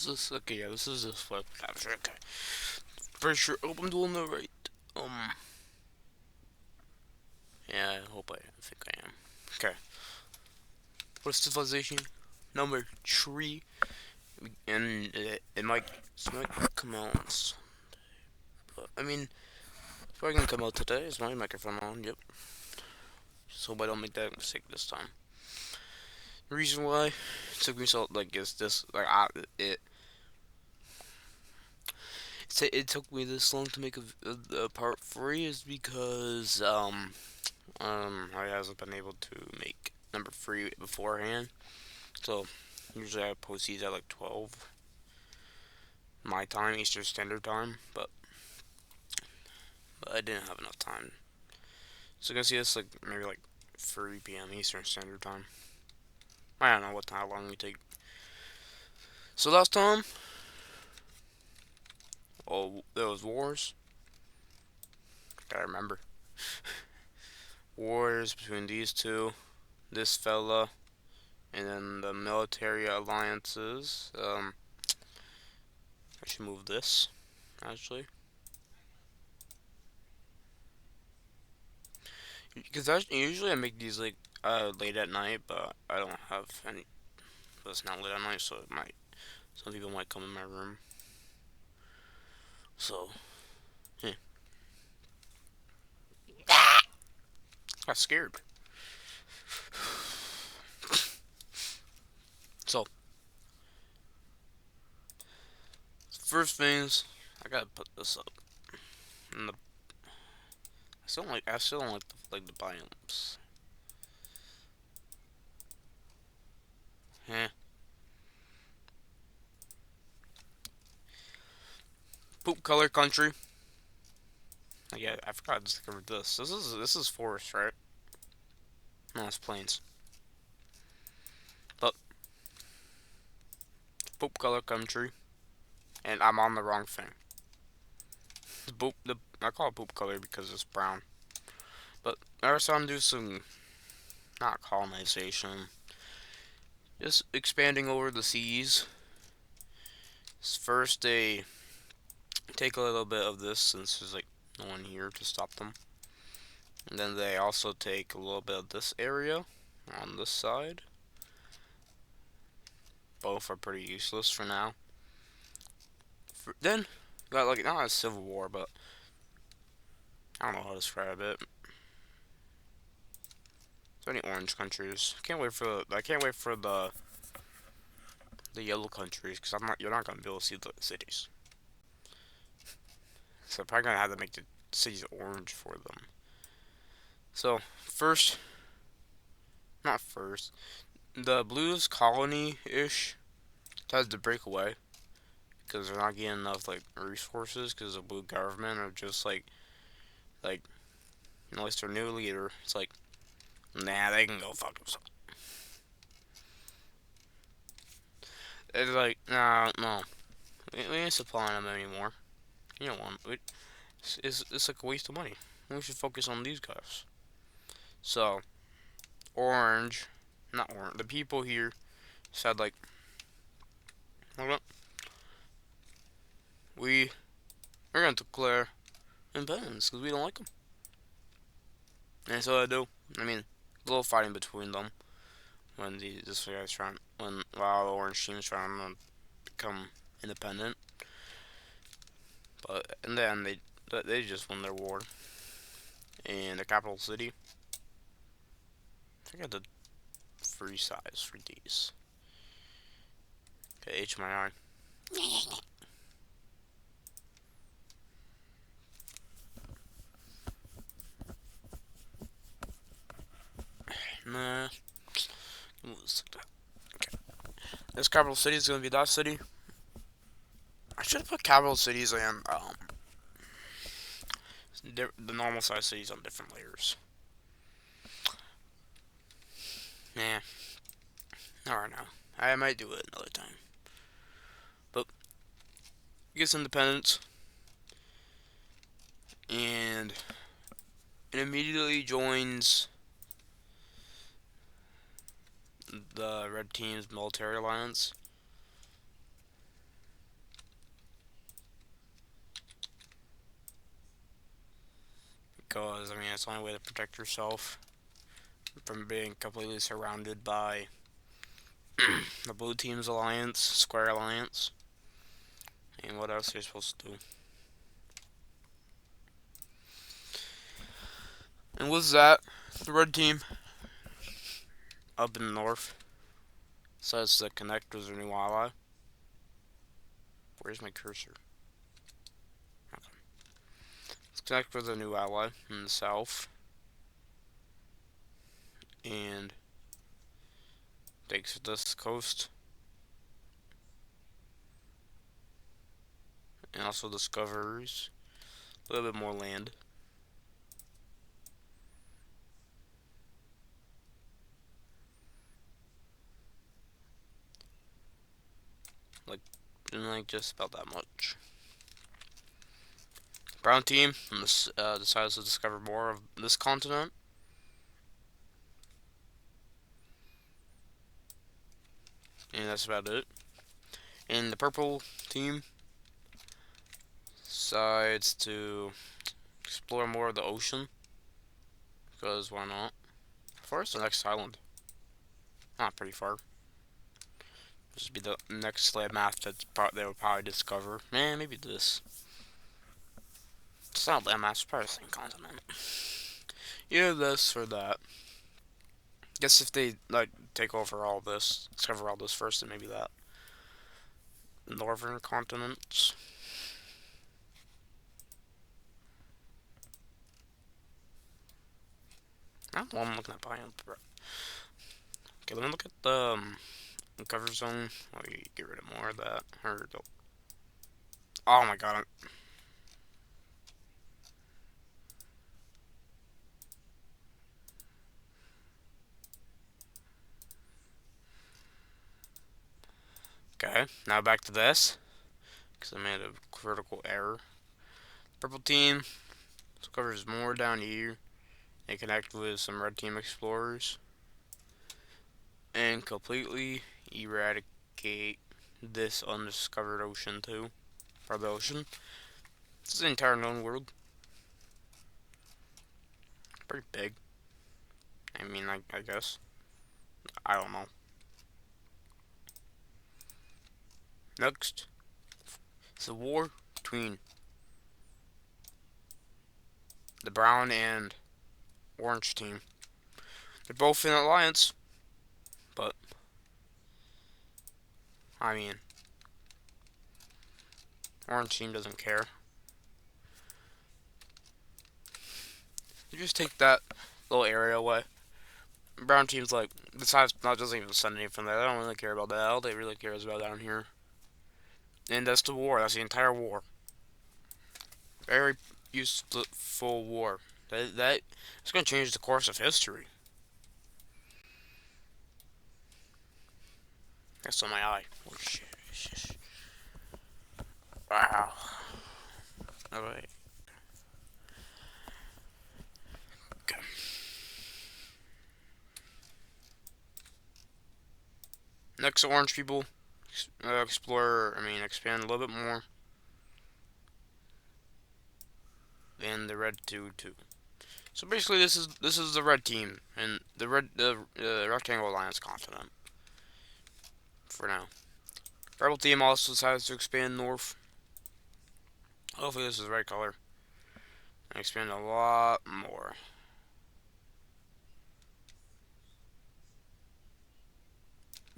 is this? Okay, yeah, this is this web capture. Okay, pretty sure. Oh, I'm doing the right. Um, yeah, I think I am. Okay, what's civilization? Number three, and it might come out. But I mean, it's probably gonna come out today. Is my microphone on? Yep. So I don't make that mistake this time. The reason why it took me so like is this like it it took me this long to make a part three is because I hasn't been able to make number three beforehand. So usually I post these at like 12 my time, Eastern Standard Time, but I didn't have enough time. So you're gonna see this like maybe like 3 p.m. Eastern Standard Time. I don't know what how long we take. So last time, oh, there was wars. Gotta remember wars between these two, this fella, and then the military alliances. I should move this actually. Because usually I make these like late at night, but I don't have any. But it's not late at night, so it might. Some people might come in my room. So yeah, got scared. So first things, I gotta put this up. And I still don't like the biomes. Yeah, poop color country. Yeah, I forgot to discover this. This is forest, right? No, it's plains. But poop color country, and I'm on the wrong thing. I call it poop color because it's brown. But I saw them do some not colonization, just expanding over the seas. First, they take a little bit of this since there's like no one here to stop them, and then they also take a little bit of this area on this side. Both are pretty useless for now. Then got like not a civil war, but I don't know how to describe it. So many orange countries. I can't wait for the yellow countries because I'm not. You're not gonna be able to see the cities. So I'm probably gonna have to make the cities orange for them. So first, not first, the blues colony ish has to break away because they're not getting enough like resources because the blue government are just like unless their new leader, it's like nah they can go fuck themselves. It's like nah no we ain't supplying them anymore. You don't want it. It's like a waste of money. We should focus on these guys. So orange, not orange. The people here said like, hold up, we're gonna declare independence because we don't like them. And so I do. I mean, a little fighting between them when this guy's trying when while the orange team's trying to become independent. But in the end, they just won their war in the capital city. I forget the free size for these. Okay, HMI. Nah, okay. This capital city is gonna be that city. I should have put capital cities and the normal size cities on different layers. Yeah, I don't know. I might do it another time. But it gets independence, and it immediately joins the red team's military alliance. because I mean it's the only way to protect yourself from being completely surrounded by the blue team's alliance, Square Alliance. And what else are you supposed to do? And with that, the red team up in the north says to connect with their new ally. Where's my cursor? Okay. Let's connect with a new ally in the south. And takes this coast. And also discovers a little bit more land. Like just about that much. Brown team decides to discover more of this continent. And that's about it. And the purple team decides to explore more of the ocean. Because why not? Where's the next island? Not pretty far. This would be the next landmass that they would probably discover. Man, maybe this. It's not landmass, it's probably the same continent. Either this or that. Guess if they like take over all this, discover all this first, then maybe that. Northern continents. I don't know what I'm looking at biome. Okay, let me look at the cover zone. Let me get rid of more of that. Oh my god. Okay, now back to this. Because I made a critical error. Purple team covers more down here. They connect with some red team explorers. And completely eradicate this undiscovered ocean too. Or the ocean. This is the entire known world. Pretty big. I mean, I guess. I don't know. Next, it's a war between the brown and orange team. They're both in alliance, but I mean, orange team doesn't care. You just take that little area away. Brown team's like, besides, not doesn't even send anything there. They don't really care about that. All they really care is about down here. And that's the war. That's the entire war. Very useful war. That it's gonna change the course of history. That's on my eye. Oh shit. Wow. Alright. Okay. Next, orange people expand a little bit more than the red two too. So basically, this is the red team and the rectangle alliance continent for now. Rebel team also decides to expand north. Hopefully, this is the right color. And expand a lot more.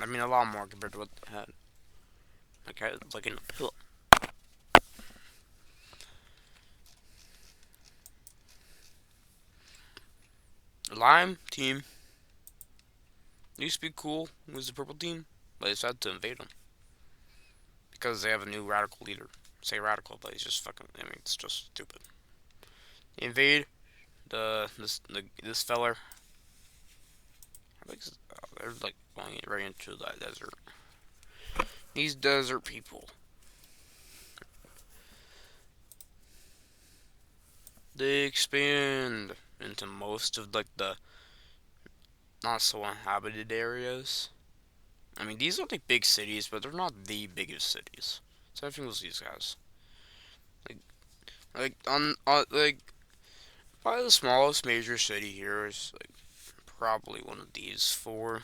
I mean, a lot more compared to what they had. Okay, like in. Lime team used to be cool. It was the purple team, but they decided to invade them because they have a new radical leader. Say radical, but he's just fucking. I mean, it's just stupid. They invade this feller. They're like going right into that desert. These desert people. They expand into most of like the not so inhabited areas. I mean, these are like big cities, but they're not the biggest cities. Same thing with these guys. Like, like Probably the smallest major city here is like probably one of these four,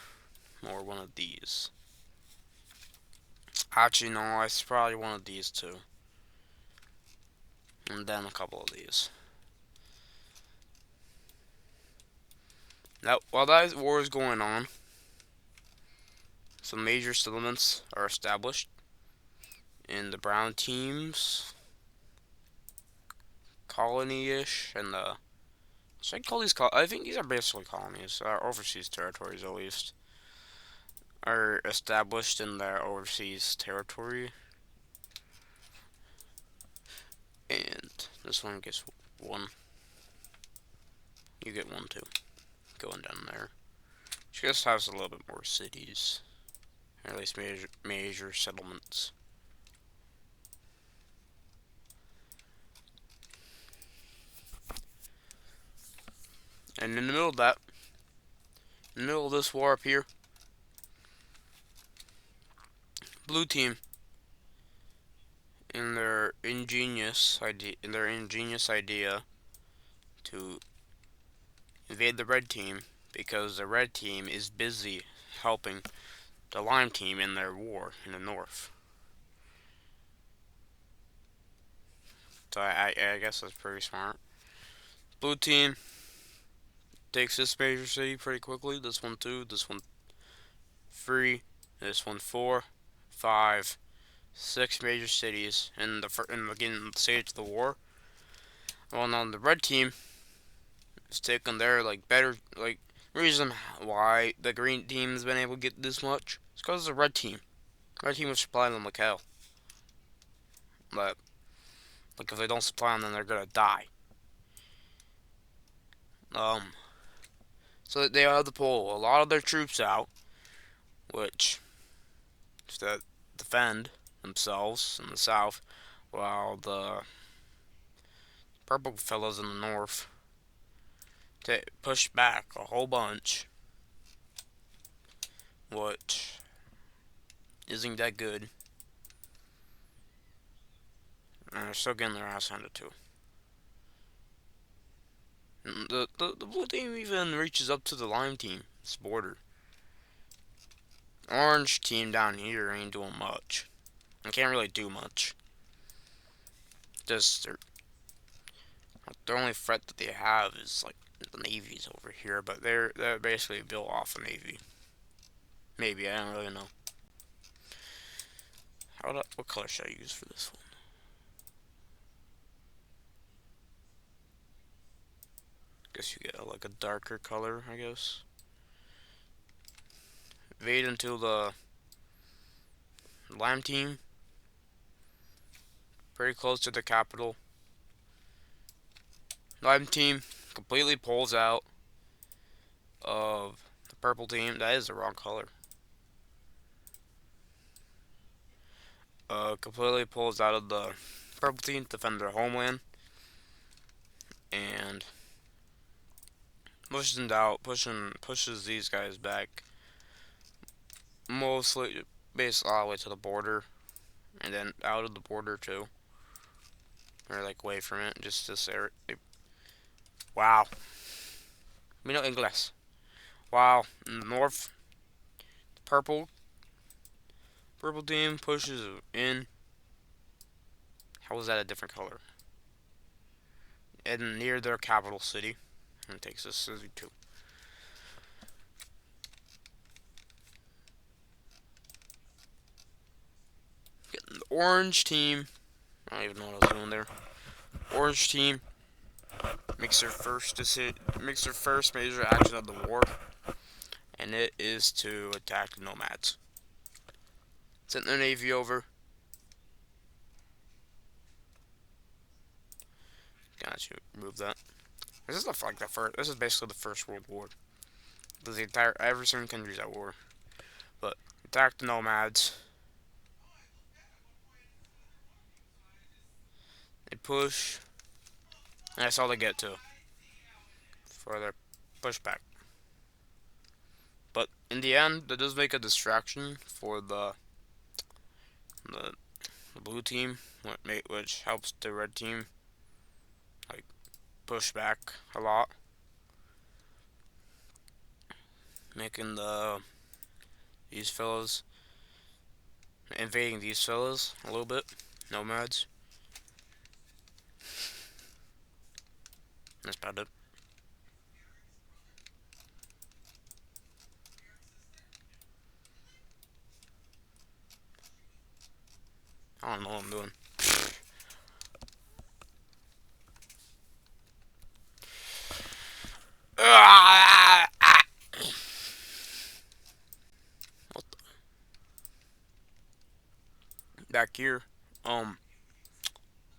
or one of these. Actually, no, it's probably one of these two, and then a couple of these. Now, while that war is going on, some major settlements are established in the brown teams, colony-ish, and the should I call these? I think these are basically colonies, overseas territories at least, are established in their overseas territory, and this one gets one. You get one too, going down there. She just has a little bit more cities, or at least major settlements. And in the middle of that, in the middle of this war up here, blue team, in their ingenious idea to invade the red team because the red team is busy helping the lime team in their war in the north. So I guess that's pretty smart. Blue team takes this major city pretty quickly. This one two, this one three, this one four, five, six major cities in the beginning stage of the war. Well, now the red team is taking their like better like reason why the green team's been able to get this much. It's because of the red team. Red team was supplying them like hell. But like if they don't supply them, then they're gonna die. Um, so they have to pull a lot of their troops out, which to defend themselves in the south, while the purple fellows in the north push back a whole bunch, which isn't that good. And they're still getting their ass handed to. And the blue team even reaches up to the lime team's border. Orange team down here ain't doing much. I can't really do much. Just their only threat that they have is like the navy's over here, but they're basically built off a navy. Maybe I don't really know. What color should I use for this one? Guess you get like a darker color, I guess. Invade into the lime team. Pretty close to the capital. Lime team completely pulls out of the purple team. That is the wrong color. Completely pulls out of the purple team to defend their homeland. And pushes them out, pushes these guys back. Mostly, basically all the way to the border. And then out of the border too. Or like away from it, just this area. Wow. We know English. Wow. In the north, the purple team pushes in. How is that a different color? And near their capital city. And takes this city too. Getting the orange team. I don't even know what I was doing there. Orange team makes their first major action of the war, and it is to attack the nomads. Send their navy over. Got you. Remove that. This is like the first. This is basically the First World War. The entire every single country's at war, but attack the nomads. They push, and that's all they get to for their pushback. But in the end, that does make a distraction for the, the blue team, which helps the red team like push back a lot, making these fellas invading these fellas a little bit. Nomads. That's about it. I don't know what I'm doing. Back here.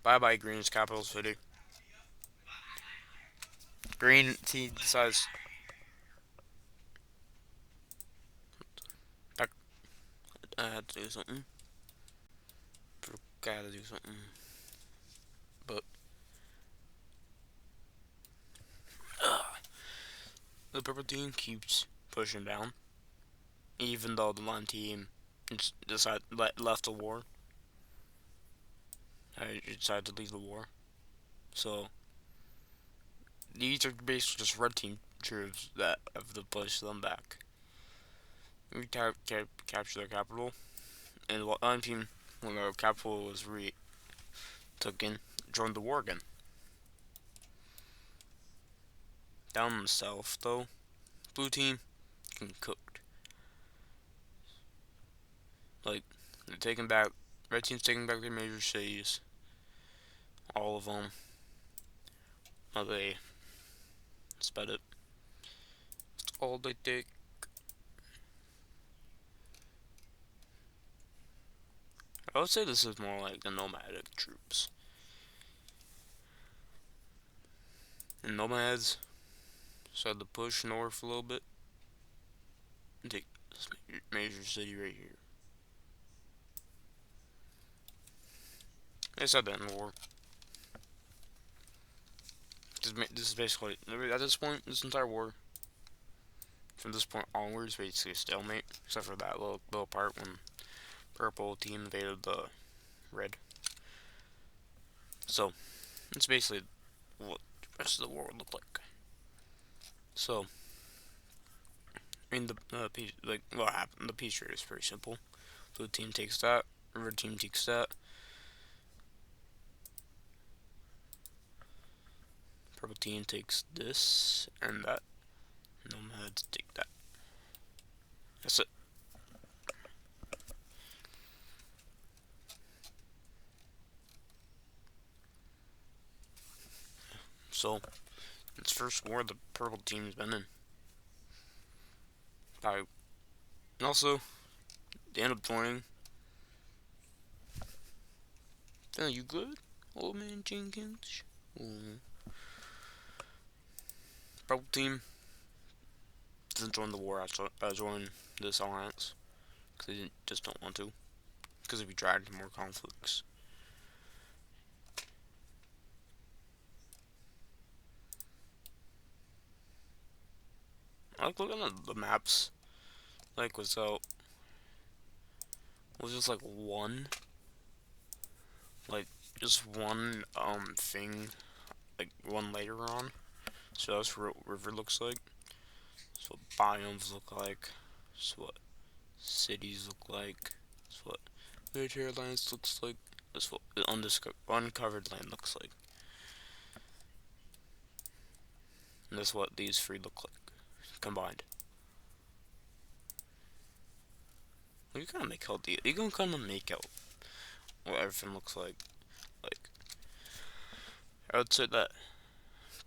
Bye bye Green's capital city. Green T decides. I had to do something. Gotta do something. But the purple team keeps pushing down, even though the lime team decided left the war. I decided to leave the war. So these are basically just red team troops that have to push them back. We capture their capital, and the lime team, when their capital was taken, joined the war again. Down in the south, though, blue team getting cooked. Like, they're taking back, red team's taking back their major cities. All of them. Oh, that's about it. That's all they take. I would say this is more like the nomadic troops. The nomads decided to push north a little bit and take this major city right here. They decided to end the war. This is basically, at this point, this entire war, from this point onwards, basically a stalemate, except for that little part when purple team invaded the red. So, it's basically what the rest of the war would look like. So, in the peace, like what happened, the peace treaty is pretty simple. Blue team takes that, red team takes that, purple team takes this and that. Nomads take that. That's it. So, it's first war the purple team's been in. And also, they end up joining. Are you good, old man Jenkins? Ooh. Purple team doesn't join the war. I join this alliance because they just don't want to. Because it'd be dragged into more conflicts. I like looking at the maps. Like, was just like one, like just one thing, like one layer on. So that's what river looks like. That's what biomes look like. That's what cities look like. That's what military lands looks like. That's what uncovered land looks like. And that's what these three look like combined. You kind of make out you can kind of make out what everything looks like. Like, I would say that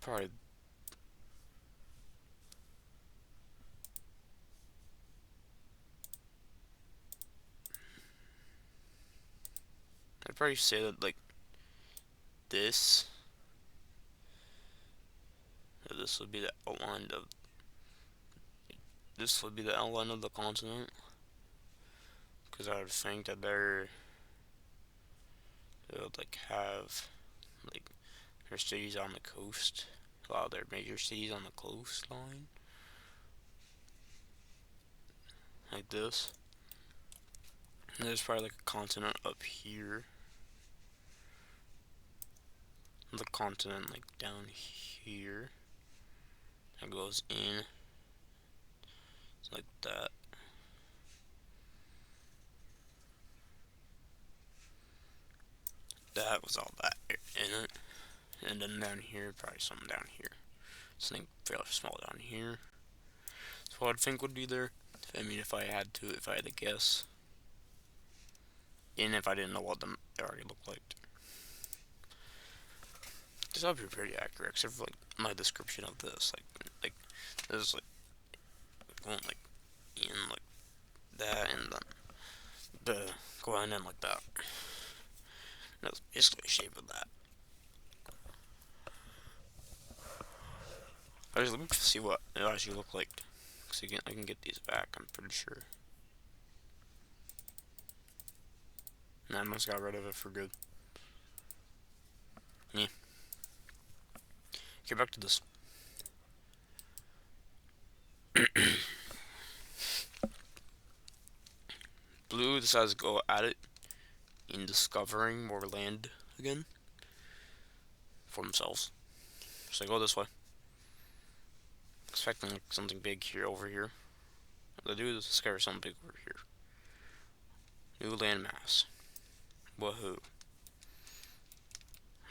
probably I'd probably say that like this this would be the outline of the continent, because I would think that they would like have like their cities on the coast, a lot of their major cities on the coastline, like this. And there's probably like a continent up here, the continent like down here. It goes in like that. That was all that in it. And then down here, probably something down here. Something fairly small down here. So what I think would be there. I mean, if I had to guess. And if I didn't know what them already looked like. This would be pretty accurate, except for like my description of this. Like this is like going like in like that, and then the going in like that. That's basically the shape of that. Let me see what it actually looked like. So I can get these back, I'm pretty sure. Nah, I must got rid of it for good. Yeah. Get back to this. Blue decides to go at it in discovering more land again for themselves. So they go this way. Expecting like something big here over here. What they do is discover something big over here. New landmass. Woohoo.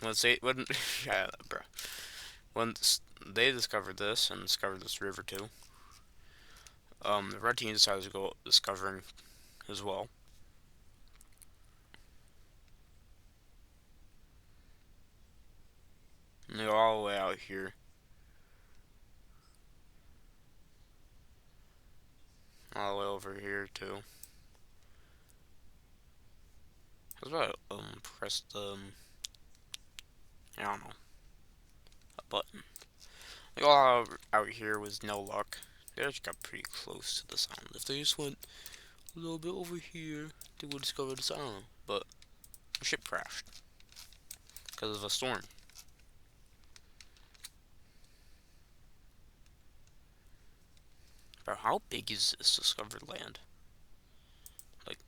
Let's say when yeah, bro. Once they discovered this and discovered this river too, the red team decided to go discovering as well. And they go all the way out here. All the way over here too. I was about to press the I don't know, a button. Like all out here was no luck. They just got pretty close to the sound. If they just went a little bit over here, they would discover the sound. But the ship crashed because of a storm. Bro, how big is this discovered land? Like,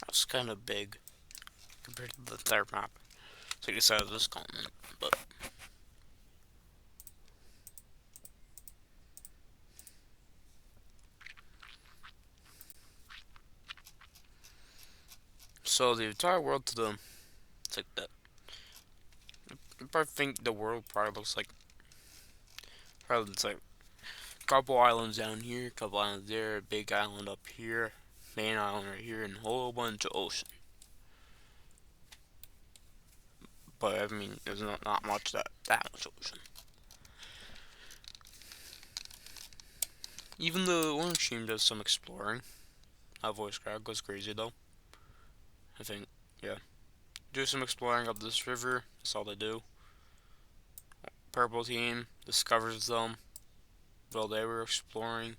that's kind of big compared to the entire map. It's like the size of this continent, but so the entire world to them, it's like that. I probably think the world probably looks like probably it's like a couple islands down here, a couple islands there, a big island up here, main island right here, and a whole bunch of ocean. But I mean, there's not much that much ocean. Even the orange team does some exploring. That voice crack goes crazy though. I think, yeah. Do some exploring up this river. That's all they do. Purple team discovers them while they were exploring,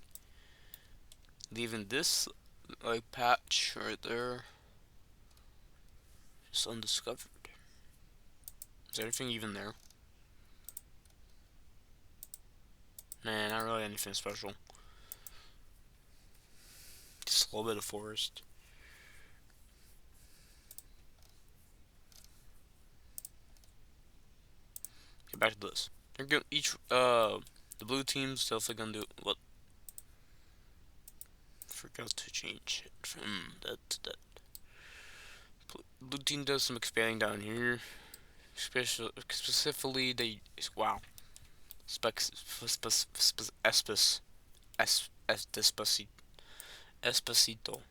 leaving this like patch right there just undiscovered. Is there anything even there? Nah, not really anything special. Just a little bit of forest. Get back to this. They're gonna the blue team's definitely gonna do what? Forgot to change it from that to that. Blue team does some expanding down here. Specifically, they wow. Espacito.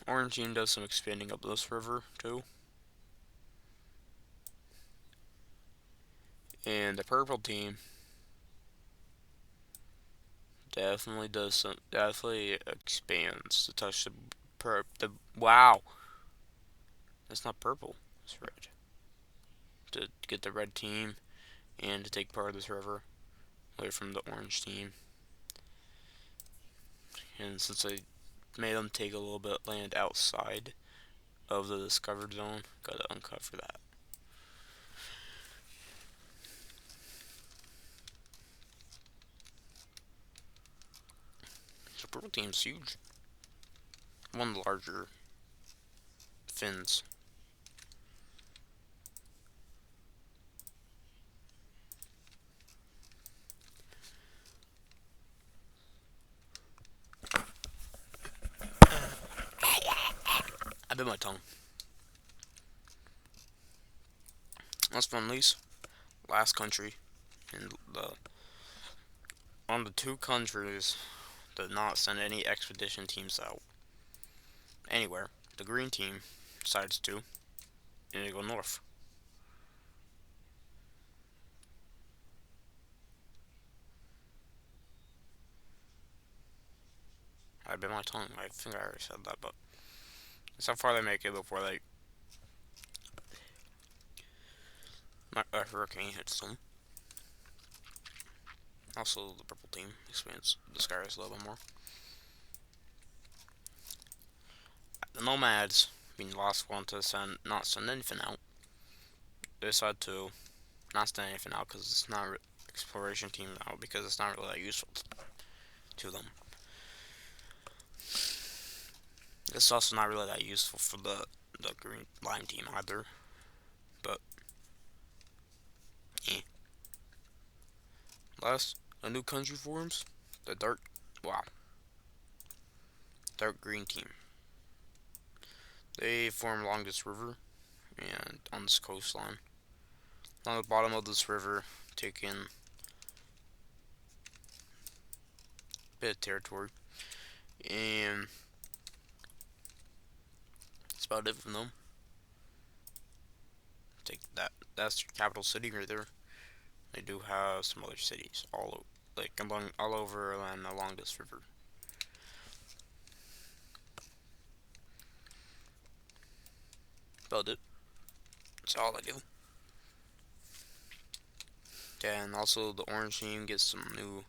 Orange team does some expanding up this river too, and the purple team definitely expands to touch the wow. That's not purple. It's red. To get the red team and to take part of this river. away from the orange team. And since I made them take a little bit of land outside of the discovered zone, gotta uncover that. The purple team's huge. One of the larger fins. I bit my tongue. Last but not least, last country in the one of the two countries did not send any expedition teams out anywhere. The green team decides to, and they go north. I bit my tongue. I think I already said that, but that's how far they make it before they a hurricane hits them. Also, the purple team expands the skies a little bit more. The nomads, being the last one to not send anything out, they decide to not send anything out because it's not exploration team out because it's not really that useful to them. It's also not really that useful for the green lime team either. But eh. Last, a new country forms. The dark green team. They form along this river and on this coastline. On the bottom of this river, take in a bit of territory, and that's about it from them. Take that. That's your capital city right there. They do have some other cities all over and along this river. About it. That's all I do. And also the orange team gets some new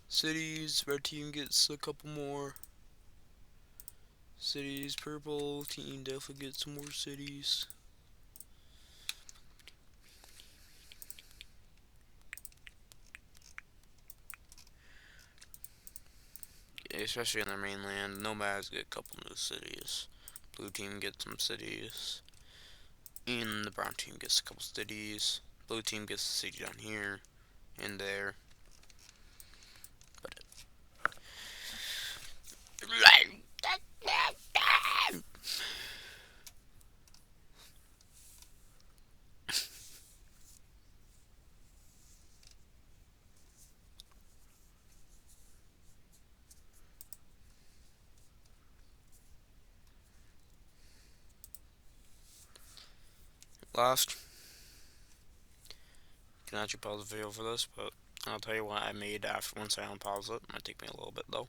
cities. Red team gets a couple more cities. Purple team definitely gets some more cities. Especially on their mainland, nomads get a couple new cities. Blue team gets some cities. And the brown team gets a couple cities. Blue team gets a city down here and there. But last, can actually pause the video for this, but I'll tell you what I made after once I unpause it. Might take me a little bit though.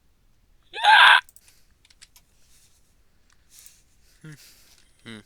Hmm.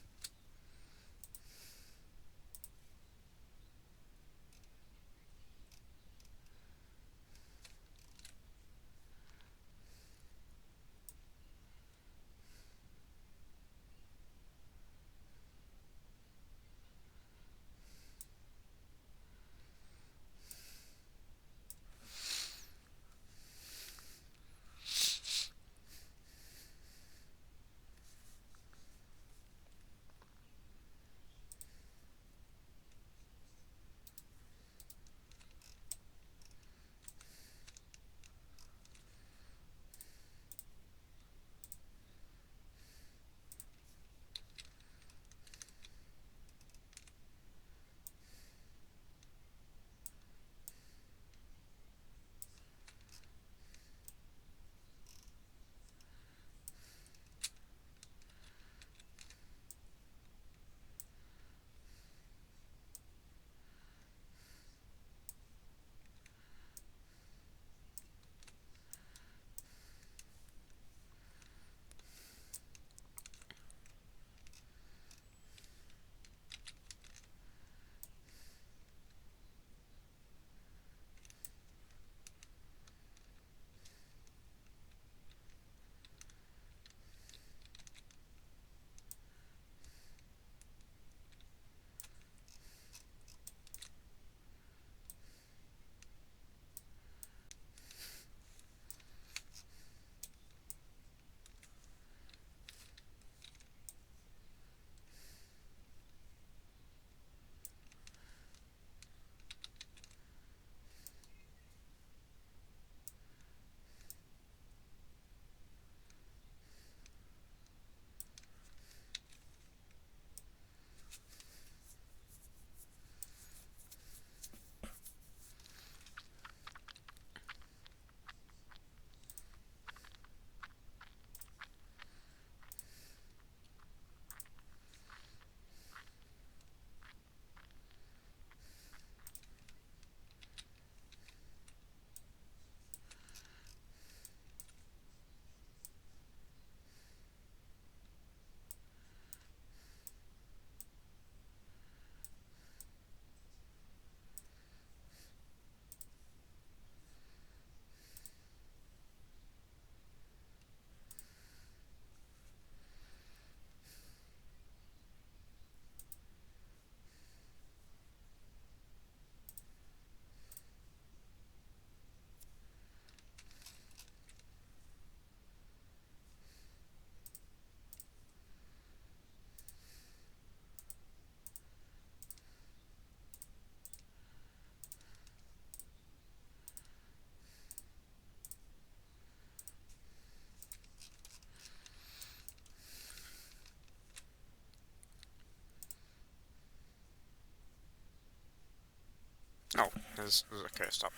Oh, okay, stop.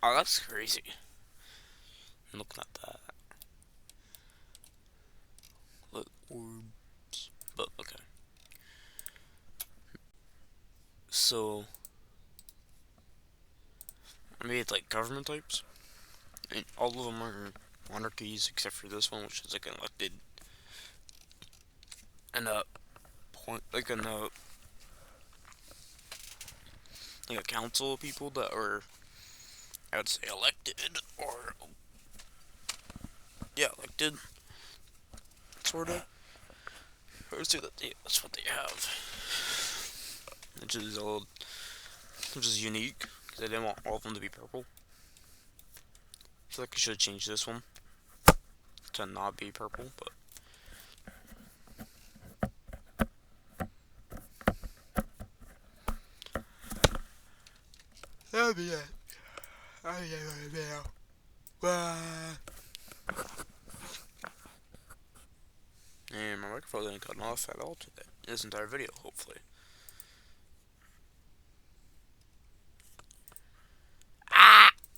Oh, that's crazy. I'm looking at that. Look, orbs. But, okay. So, maybe it's like government types? And all of them are monarchies except for this one, which is like an elected and a point, like a council of people that are, I would say, elected or yeah, elected, sort of. I would say that that's what they have, which is old, which is unique because I didn't want all of them to be purple. I feel like I should have changed this one to not be purple, but that'll be it. I get it now. Bye. And my microphone didn't cut off at all today. This entire video, hopefully.